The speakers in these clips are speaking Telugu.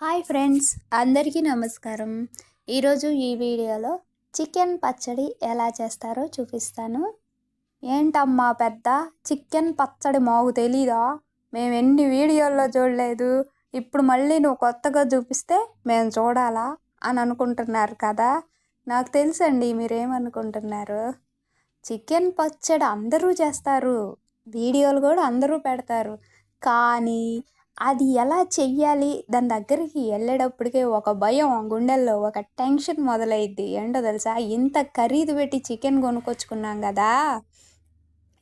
హాయ్ ఫ్రెండ్స్, అందరికీ నమస్కారం. ఈరోజు ఈ వీడియోలో చికెన్ పచ్చడి ఎలా చేస్తారో చూపిస్తాను. ఏంటమ్మా పెద్ద చికెన్ పచ్చడి మాకు తెలీదా? మేము ఎన్ని వీడియోల్లో చూడలేదు, ఇప్పుడు మళ్ళీ నువ్వు కొత్తగా చూపిస్తే మేము చూడాలా అని అనుకుంటున్నారు కదా. నాకు తెలుసండి మీరేమనుకుంటున్నారు. చికెన్ పచ్చడి అందరూ చేస్తారు, వీడియోలు కూడా అందరూ పెడతారు. కానీ అది ఎలా చెయ్యాలి, దాని దగ్గరికి వెళ్ళేటప్పటికే ఒక భయం గుండెల్లో, ఒక టెన్షన్ మొదలైద్ది. ఏంటో తెలుసా, ఇంత ఖరీదు పెట్టి చికెన్ కొనుక్కొచ్చుకున్నాం కదా,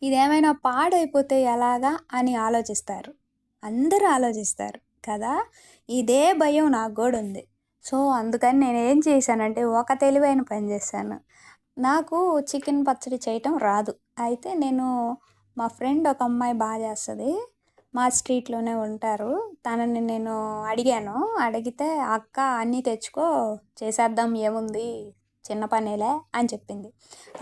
ఇదేమైనా పాడైపోతే ఎలాగా అని ఆలోచిస్తారు. అందరూ ఆలోచిస్తారు కదా. ఇదే భయం నాకు కూడా ఉంది. సో అందుకని నేను ఏం చేశానంటే ఒక తెలివైన పని చేశాను. నాకు చికెన్ పచ్చడి చేయటం రాదు. అయితే నేను మా ఫ్రెండ్ ఒక అమ్మాయి బాగా చేస్తుంది, మా స్ట్రీట్లోనే ఉంటారు. తనని నేను అడిగాను. అడిగితే అక్క అన్నీ తెచ్చుకో చేసేద్దాం, ఏముంది చిన్న పనేలే అని చెప్పింది.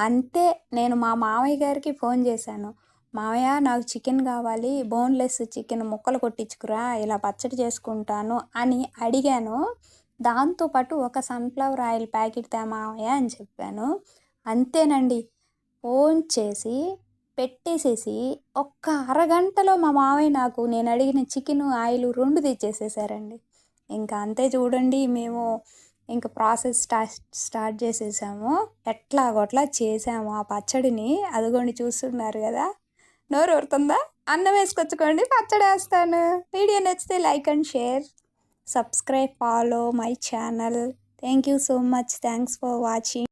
అంతే నేను మా మామయ్య గారికి ఫోన్ చేశాను. మామయ్య నాకు చికెన్ కావాలి, బోన్లెస్ చికెన్ ముక్కలు కొట్టించుకురా, ఇలా పచ్చడి చేసుకుంటాను అని అడిగాను. దాంతోపాటు ఒక సన్ఫ్లవర్ ఆయిల్ ప్యాకెట్ తే మామయ్య అని చెప్పాను. అంతేనండి, ఫోన్ చేసి పెట్టేసేసి ఒక్క అరగంటలో మా మావయ్య నాకు నేను అడిగిన చికెను ఆయిల్ 2 తెచ్చేసేసారండి. ఇంకా అంతే చూడండి, మేము ఇంకా ప్రాసెస్ స్టార్ట్ చేసేసాము. ఎట్లాగొట్లా చేసాము ఆ పచ్చడిని. అదిగోండి చూస్తున్నారు కదా, నోరు ఊరుతుందా? అన్నం వేసుకొచ్చుకోండి, పచ్చడి వేస్తాను. వీడియో నచ్చితే like and share, subscribe, follow my channel. Thank you so much. Thanks for watching.